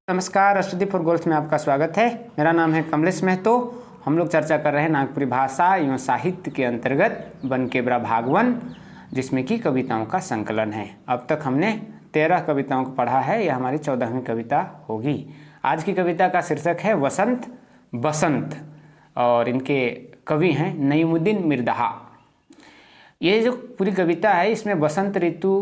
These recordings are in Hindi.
नमस्कार, अष्टदीप फॉर गोल्स में आपका स्वागत है। मेरा नाम है कमलेश महतो। हम लोग चर्चा कर रहे हैं नागपुरी भाषा एवं साहित्य के अंतर्गत बनकेबरा भाग 1, जिसमें कि कविताओं का संकलन है। अब तक हमने 13 कविताओं को पढ़ा है। यह हमारी 14वीं कविता होगी। आज की कविता का शीर्षक है वसंत बसंत और इनके कवि हैं नईमुद्दीन मिर्ज़ा। ये जो पूरी कविता है इसमें बसंत ऋतु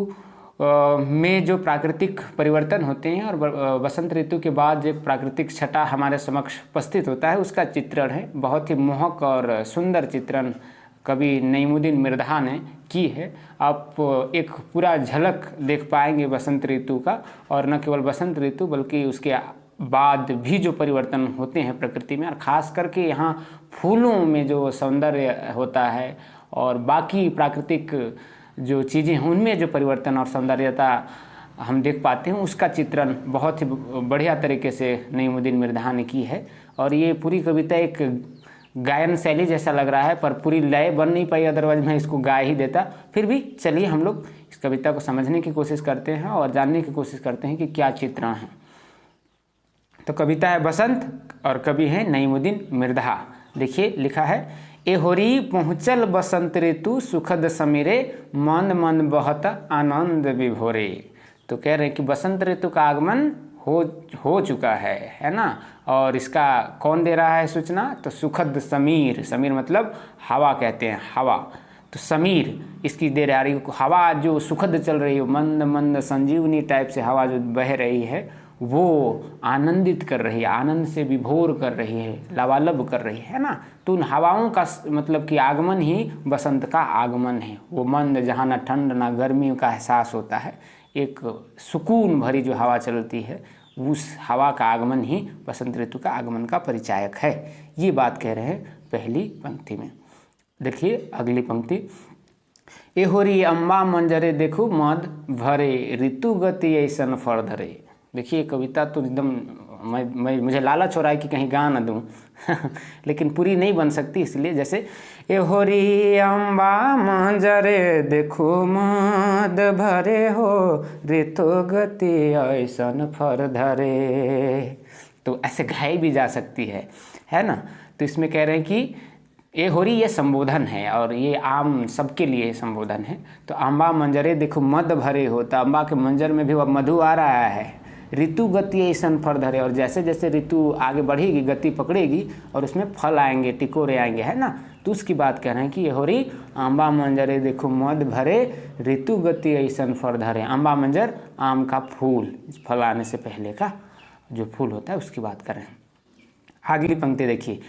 में जो प्राकृतिक परिवर्तन होते हैं और बसंत ऋतु के बाद जो प्राकृतिक छटा हमारे समक्ष उपस्थित होता है उसका चित्रण है। बहुत ही मोहक और सुंदर चित्रण कवि नईमुद्दीन मिर्ज़ा ने की है। आप एक पूरा झलक देख पाएंगे बसंत ऋतु का, और न केवल बसंत ऋतु बल्कि उसके बाद भी जो परिवर्तन होते हैं प्रकृति में, और ख़ास करके यहाँ फूलों में जो सौंदर्य होता है और बाकी प्राकृतिक जो चीज़ें हैं उनमें जो परिवर्तन और सौंदर्यता हम देख पाते हैं, उसका चित्रण बहुत ही बढ़िया तरीके से नईमुद्दीन मिर्ज़ा ने की है। और ये पूरी कविता एक गायन शैली जैसा लग रहा है, पर पूरी लय बन नहीं पाई, अदरवाइज मैं इसको गा ही देता। फिर भी चलिए हम लोग इस कविता को समझने की कोशिश करते हैं और जानने की कोशिश करते हैं कि क्या चित्रण है। तो कविता है बसंत और कवि हैं नईमुद्दीन मिर्ज़ा। देखिए लिखा है, ए होरी पहुँचल बसंत ऋतु सुखद समीरे मंद मंद बहत आनंद विभोरे। तो कह रहे हैं कि बसंत ऋतु का आगमन हो चुका है ना। और इसका कौन दे रहा है सूचना? तो सुखद समीर, समीर मतलब हवा कहते हैं, हवा। तो समीर इसकी दे रही है, हवा जो सुखद चल रही है, मंद मंद संजीवनी टाइप से हवा जो बह रही है वो आनंदित कर रही है, आनंद से विभोर कर रही है, लबालब कर रही है ना। तो उन हवाओं का मतलब कि आगमन ही बसंत का आगमन है। वो मंद, जहाँ ना ठंड ना गर्मी का एहसास होता है, एक सुकून भरी जो हवा चलती है, उस हवा का आगमन ही बसंत ऋतु का आगमन का परिचायक है। ये बात कह रहे हैं पहली पंक्ति में। देखिए अगली पंक्ति, ए होरी अम्बा मंजरे देखो मद भरे ऋतु गति ऐसन फर धरे। देखिए कविता तो एकदम मुझे लालच हो रहा है कि कहीं गा ना दूँ लेकिन पूरी नहीं बन सकती, इसलिए जैसे ए होरी अम्बा मंजरे देखो मद भरे हो ऋतु गति ऐसन फर धरे। तो ऐसे गाई भी जा सकती है ना। तो इसमें कह रहे हैं कि ए होरी ये संबोधन है और ये आम सबके लिए संबोधन है। तो अम्बा मंजरे देखो मद भरे हो, तो अम्बा के मंजर में भी अब मधु आ रहा है। ऋतु गति ऐसन फल धरे, और जैसे जैसे ऋतु आगे बढ़ेगी, गति पकड़ेगी और उसमें फल आएंगे, टिकोरे आएंगे, है ना। तो उसकी बात कह रहे हैं कि ये हो रही आम्बा मंजरे देखो मद भरे ऋतु गति ऐसन फल धरे। आम्बा मंजर आम का फूल, इस फल आने से पहले का जो फूल होता है उसकी बात कर रहे हैं। अगली पंक्ति देखिए,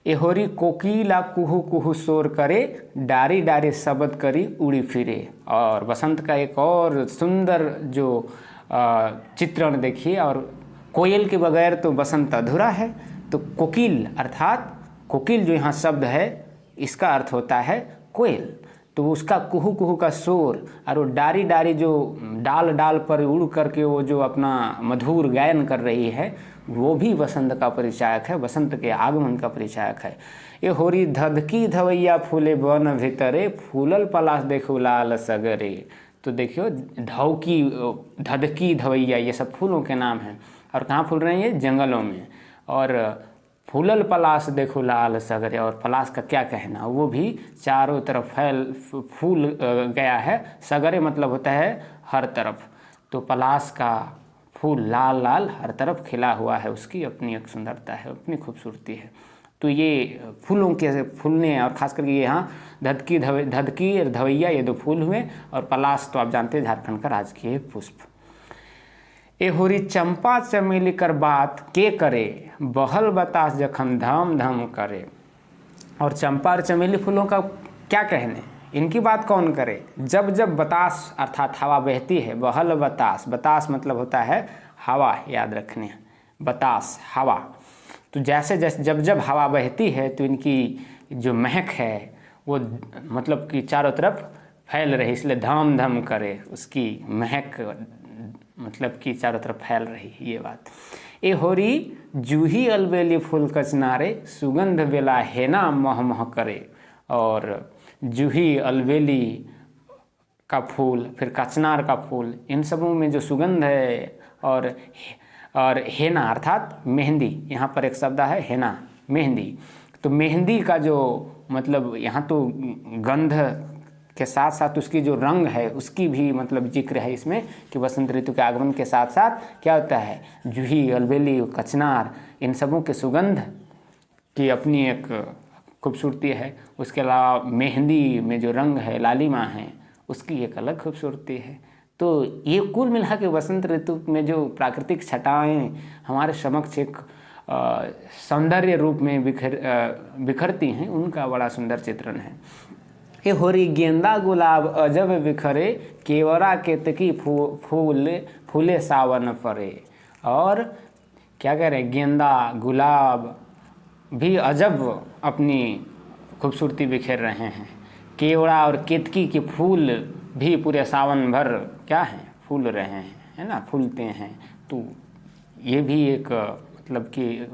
ए होरी कोकिला कुहू कुहू शोर करे डारी डारी शब्द करी उड़ी फिरे। और बसंत का एक और सुंदर जो चित्रण देखिए, और कोयल के बगैर तो बसंत अधूरा है। तो कोकिल अर्थात कोकिल जो यहाँ शब्द है इसका अर्थ होता है कोयल। तो उसका कुहू कुहू का शोर और वो डारी डारी जो डाल डाल पर उड़ करके वो जो अपना मधुर गायन कर रही है, वो भी बसंत का परिचायक है, बसंत के आगमन का परिचायक है। ये होरी धधकी धवैया फूले बन भीतरे फूलल पलाश देखो लाल सगरे। तो देखियो धधकी धवैया ये सब फूलों के नाम हैं, और कहाँ फूल रहे हैं? ये जंगलों में। और फूलल पलाश देखो लाल सगरे, और पलाश का क्या कहना, वो भी चारों तरफ फूल गया है। सगरे मतलब होता है हर तरफ। तो पलाश का फूल लाल लाल हर तरफ खिला हुआ है, उसकी अपनी एक सुंदरता है, अपनी खूबसूरती है। तो ये फूलों के फूलने, और ख़ास करके यहाँ धधकी धवैया ये दो फूल हुए, और पलाश तो आप जानते हैं झारखंड का राजकीय पुष्प। ए होरी चंपा चमेली कर बात के करे बहल बतास जखन धम धम करे। और चंपा और चमेली फूलों का क्या कहने, इनकी बात कौन करे? जब जब बतास अर्थात हवा बहती है, बहल बतास, बतास मतलब होता है हवा, याद रखने, बतास हवा। तो जैसे जैसे जब जब हवा बहती है तो इनकी जो महक है वो मतलब कि चारों तरफ फैल रही, इसलिए धम धम करे, उसकी महक मतलब कि चारों तरफ फैल रही, ये बात। ए होरी जूही अलबेली फूल कचनारे सुगंध बेला हेना मह मह करे। और जूही अलबेली का फूल, फिर कचनार का फूल, इन सबों में जो सुगंध है और और हेना अर्थात मेहंदी, यहाँ पर एक शब्द है हेना, मेहंदी। तो मेहंदी का जो मतलब यहाँ तो गंध के साथ साथ उसकी जो रंग है उसकी भी मतलब जिक्र है इसमें कि वसंत ऋतु के आगमन के साथ साथ क्या होता है, जूही, अलबेली, कचनार, इन सबों के सुगंध की अपनी एक खूबसूरती है। उसके अलावा मेहंदी में जो रंग है, लालिमा है, उसकी एक अलग खूबसूरती है। तो ये कुल मिला के वसंत ऋतु में जो प्राकृतिक छटाएं हमारे समक्ष एक सौंदर्य रूप में बिखरती हैं, उनका बड़ा सुंदर चित्रण है। ये होरी गेंदा गुलाब अजब बिखरे, केवड़ा केतकी फूले सावन फरे। और क्या कह रहे हैं, गेंदा गुलाब भी अजब अपनी खूबसूरती बिखेर रहे हैं, केवड़ा और केतकी के फूल भी पूरे सावन भर क्या हैं, फूल रहे हैं, है ना, फूलते हैं। तो ये भी एक मतलब कि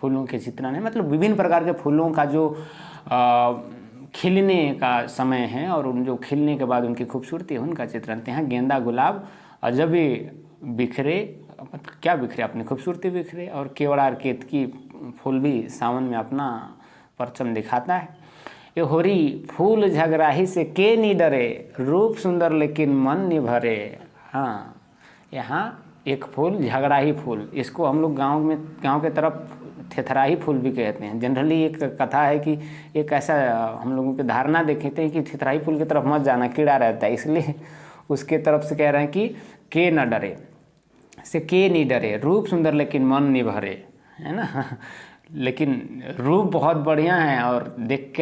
फूलों के चित्रण है, मतलब विभिन्न प्रकार के फूलों का जो खिलने का समय है और उन जो खिलने के बाद उनकी खूबसूरती है उनका चित्रण। यहाँ गेंदा गुलाब अजब बिखरे, मतलब क्या बिखरे, अपनी खूबसूरती बिखरे, और केवड़ा और केतकी फूल भी सावन में अपना परचम दिखाता है। ये होरी फूल झगराही से के नी डरे, रूप सुंदर लेकिन मन नहीं भरे। हाँ, यहाँ एक फूल झगराही फूल, इसको हम लोग गांव के तरफ थेथराही फूल भी कहते हैं। जनरली एक कथा है कि एक ऐसा हम लोगों की धारणा देखते हैं कि थेथराही फूल की तरफ मत जाना, कीड़ा रहता है, इसलिए उसके तरफ से कह रहे हैं कि के न डरे, से के नहीं डरे, रूप सुंदर लेकिन मन नहीं भरे, है ना। लेकिन रूप बहुत बढ़िया है और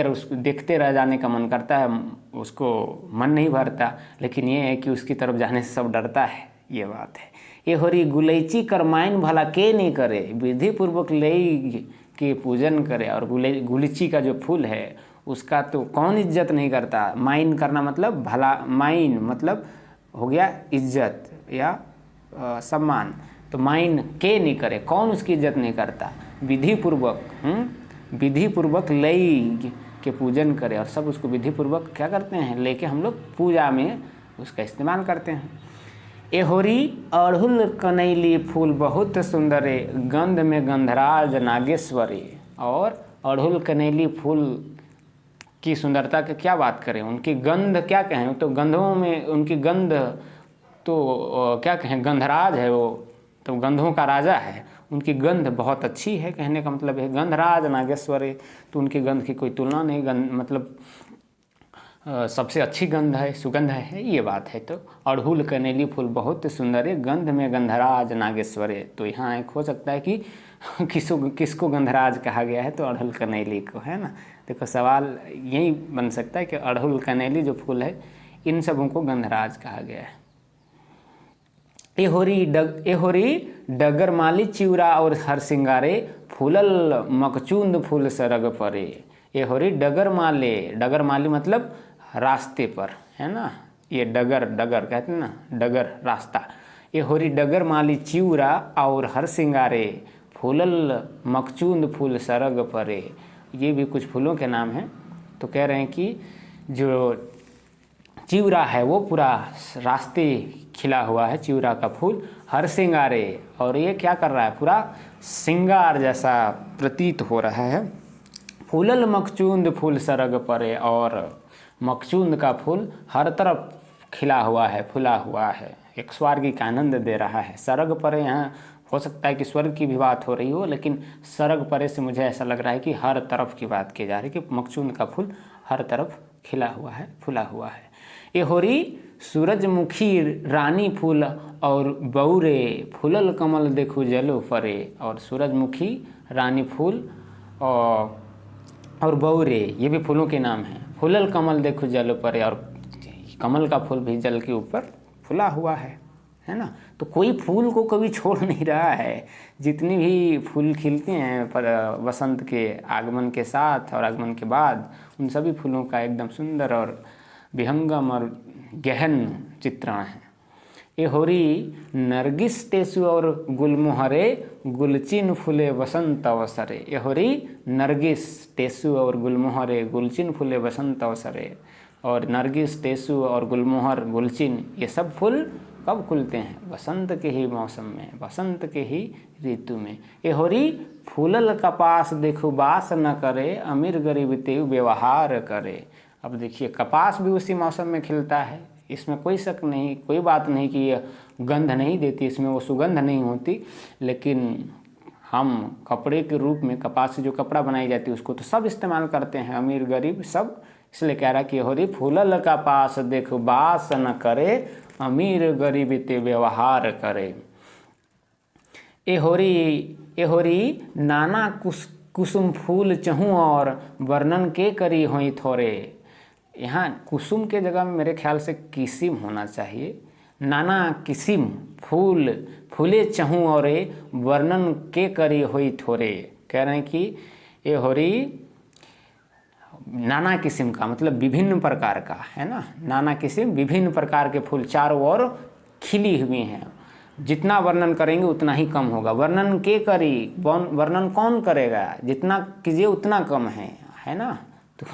उसको देखते रह जाने का मन करता है, उसको मन नहीं भरता, लेकिन ये है कि उसकी तरफ जाने से सब डरता है, ये बात है। ये होरी गुलैची करमाइन भला के नहीं करे, विधि पूर्वक लई के पूजन करे। और गुलैची का जो फूल है उसका तो कौन इज्जत नहीं करता। माइन करना मतलब भला, माइन मतलब हो गया इज्जत या सम्मान, तो माइन के नहीं करे, कौन उसकी इज्जत नहीं करता। विधि पूर्वक लई के पूजन करे, और सब उसको विधि पूर्वक क्या करते हैं, लेके हम लोग पूजा में उसका इस्तेमाल करते हैं। ए होरी अड़हुल कनैली फूल बहुत सुंदरे, गंध में गंधराज नागेश्वरी। और अड़हुल कनैली फूल की सुंदरता की क्या बात करें, उनकी गंध क्या कहें, तो गंधों में उनकी गंध तो क्या कहें, गंधराज है वो, तो गंधों का राजा है, उनकी गंध बहुत अच्छी है, कहने का मतलब है गंधराज नागेश्वरी, तो उनकी गंध की कोई तुलना नहीं, गंध मतलब सबसे अच्छी गंध है, सुगंध है, ये बात है। तो अड़हुल कनेली फूल बहुत सुंदर है, गंध में गंधराज नागेश्वरी। तो यहाँ एक हो सकता है कि किसको गंधराज कहा गया है, तो अड़हुल कनेली को, है ना। देखो सवाल यही बन सकता है कि अड़हुल कनेली जो फूल है इन सबों को गंधराज कहा गया है। एहोरी डगर माली चिउरा और हर सिंगारे, फूलल मकचूंद फूल सरग परे। एहोरी डगर माली मतलब रास्ते पर, है ना, ये डगर कहते हैं ना, डगर रास्ता। एहोरी डगर माली चिउरा और हर सिंगारे, फूलल मकचूंद फूल सरग परे। ये भी कुछ फूलों के नाम हैं। तो कह रहे हैं कि जो चिउरा है वो पूरा रास्ते खिला हुआ है, चिउरा का फूल, हर सिंगारे, और ये क्या कर रहा है, पूरा सिंगार जैसा प्रतीत हो रहा है। फूलल मकचूंद फूल सरग परे, और मकचूंद का फूल हर तरफ खिला हुआ है, फुला हुआ है, एक स्वर्ग का आनंद दे रहा है। सरग परे, यहाँ हो सकता है कि स्वर्ग की भी बात हो रही हो, लेकिन सरग परे से मुझे ऐसा लग रहा है कि हर तरफ की बात की जा रही है, कि मकचूंद का फूल हर तरफ खिला हुआ है, फुला हुआ है। ये होरी सूरजमुखी रानी फूल और बौरे, फूलल कमल देखो जलो फरे। और सूरजमुखी रानी फूल और बौरे, ये भी फूलों के नाम हैं। फूलल कमल देखो जलो परे, और कमल का फूल भी जल के ऊपर फुला हुआ है ना। तो कोई फूल को कभी छोड़ नहीं रहा है। जितनी भी फूल खिलते हैं पर वसंत के आगमन के साथ और आगमन के बाद, उन सभी फूलों का एकदम सुंदर और विहंगम और गहन चित्रण है। ये होरी नरगिस टेसु और गुलमोहरे, गुलचिन फूले वसंत अवसरे। ये होरी नरगिस टेसु और गुलमोहरे, गुलचिन फूले वसंत अवसरे। और नरगिस टेसु और गुलमोहर, गुलचिन, ये सब फूल कब खुलते हैं? बसंत के ही मौसम में, बसंत के ही ऋतु में। ए होरी फूलल कपास देखो बास न करे, अमीर गरीब तेऊ व्यवहार करे। अब देखिए कपास भी उसी मौसम में खिलता है, इसमें कोई शक नहीं, कोई बात नहीं कि ये गंध नहीं देती, इसमें वो सुगंध नहीं होती, लेकिन हम कपड़े के रूप में कपास से जो कपड़ा बनाई जाती है उसको तो सब इस्तेमाल करते हैं, अमीर गरीब सब। इसलिए कह रहा कि होरी फूलल कपास देखो बास न करे, अमीर गरीब ते व्यवहार करे। ए होरी नाना कुसुम फूल चहूँ और वर्णन के करी होई थोरे। यहाँ कुसुम के जगह में मेरे ख्याल से किसिम होना चाहिए। नाना किसिम फूले चहूँ और वर्णन के करी होई थोरे। कह रहे हैं कि ये होरी नाना किस्म का मतलब विभिन्न प्रकार का है ना, नाना किस्म विभिन्न प्रकार के फूल चारों ओर खिली हुई हैं। जितना वर्णन करेंगे उतना ही कम होगा। वर्णन के करी, वर्णन कौन करेगा? जितना कीजिए उतना कम है ना। तो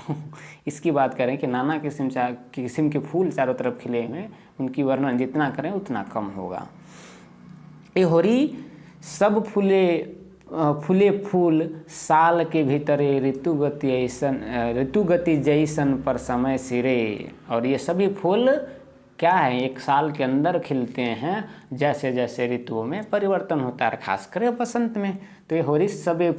इसकी बात करें कि नाना किस्म के फूल चारों तरफ खिले हुए, उनकी वर्णन जितना करें उतना कम होगा। ए होरी सब फूले फूल साल के भीतरे ऋतु गति जैसन पर समय सिरे। और ये सभी फूल क्या है, एक साल के अंदर खिलते हैं, जैसे जैसे ऋतुओं में परिवर्तन होता है, खासकर बसंत में। तो ये होरी सबे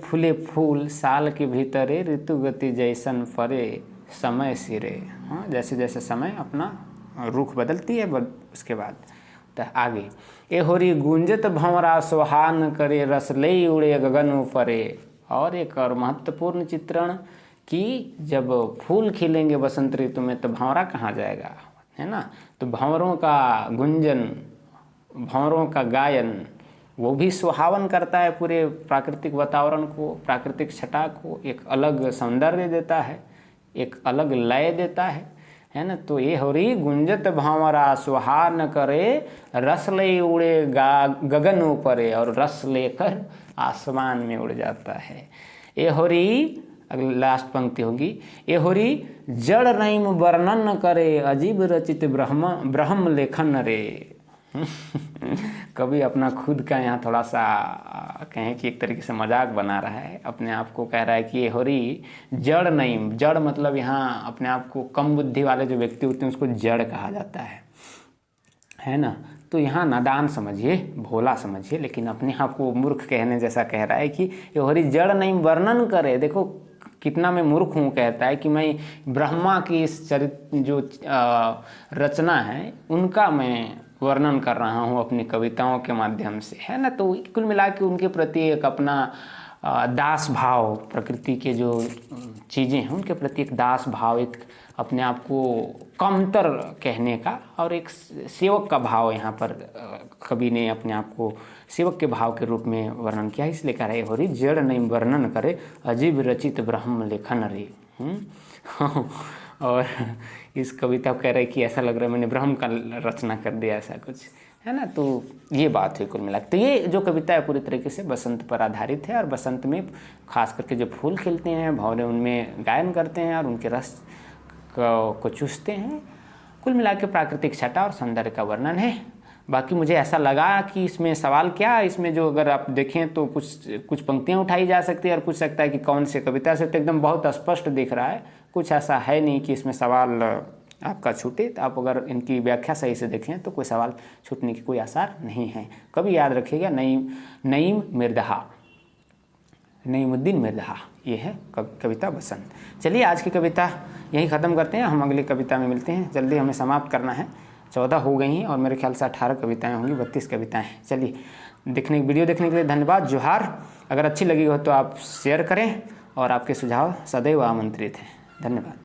फूले फूल साल के भीतरे ऋतु गति जैसन परे समय सिरे। हाँ, जैसे जैसे समय अपना रुख बदलती है उसके बाद तो आगे। ए होरी गुंजत भंवरा सुहान करे, रस ले उड़े गगन ऊपरे। और एक और महत्वपूर्ण चित्रण कि जब फूल खिलेंगे बसंत ऋतु में तो भंवरा कहाँ जाएगा, है ना। तो भंवरों का गुंजन, भंवरों का गायन वो भी सुहावन करता है, पूरे प्राकृतिक वातावरण को, प्राकृतिक छटा को एक अलग सौंदर्य देता है, एक अलग लय देता है ना। तो ये होरी गुंजत भंवरा सुहान करे, रस ले उड़े गगन ऊपरे। और रस लेकर आसमान में उड़ जाता है। ये होरी, अगली लास्ट पंक्ति होगी, ये होरी जड़ नैम वर्णन करे, अजीब रचित ब्रह्म लेखन रे। कभी अपना खुद का यहाँ थोड़ा सा कहें कि एक तरीके से मजाक बना रहा है, अपने आप को कह रहा है कि ये होरी जड़ नहीं, जड़ मतलब यहाँ अपने आप को कम बुद्धि वाले जो व्यक्ति होते हैं उसको जड़ कहा जाता है ना। तो यहाँ नादान समझिए, भोला समझिए, लेकिन अपने आप को मूर्ख कहने जैसा कह रहा है कि ये होरी जड़ नहीं वर्णन करे। देखो कितना मैं मूर्ख हूँ, कहता है कि मैं ब्रह्मा की इस चरित्र जो रचना है उनका मैं वर्णन कर रहा हूँ अपनी कविताओं के माध्यम से, है ना। तो कुल मिला के उनके प्रति एक अपना दास भाव, प्रकृति के जो चीज़ें हैं उनके प्रति एक दास भाव, एक अपने आप को कमतर कहने का और एक सेवक का भाव यहाँ पर कवि ने अपने आप को सेवक के भाव के रूप में वर्णन किया। इसलिए कह रहे होरी जड़ नहीं वर्णन करे, अजीब रचित ब्रह्म लेखन रे। और इस कविता कह रहे कि ऐसा लग रहा है मैंने ब्रह्म का रचना कर दिया, ऐसा कुछ है ना। तो ये बात है कुल मिला के। तो ये जो कविता है पूरी तरीके से बसंत पर आधारित है और बसंत में खास करके जो फूल खिलते हैं भंवरे उनमें गायन करते हैं और उनके रस को चूसते हैं। कुल मिला के प्राकृतिक छटा और सौंदर्य का वर्णन है। बाकी मुझे ऐसा लगा कि इसमें सवाल क्या, इसमें जो अगर आप देखें तो कुछ पंक्तियाँ उठाई जा सकती है और पूछ सकता है कि कौन से कविता से, तो एकदम बहुत स्पष्ट दिख रहा है, कुछ ऐसा है नहीं कि इसमें सवाल आपका छूटे। तो आप अगर इनकी व्याख्या सही से देखें तो कोई सवाल छूटने की कोई आसार नहीं है। कभी याद रखिएगा, नईमुद्दीन मिर्ज़ा, ये है कविता बसंत। चलिए आज की कविता यहीं ख़त्म करते हैं, हम अगली कविता में मिलते हैं। जल्दी हमें समाप्त करना है, 14 हो गई हैं और मेरे ख्याल से 18 कविताएँ होंगी, 32 कविताएँ। चलिए वीडियो देखने के लिए धन्यवाद, जोहार। अगर अच्छी लगी हो तो आप शेयर करें और आपके सुझाव सदैव आमंत्रित हैं। धन्यवाद।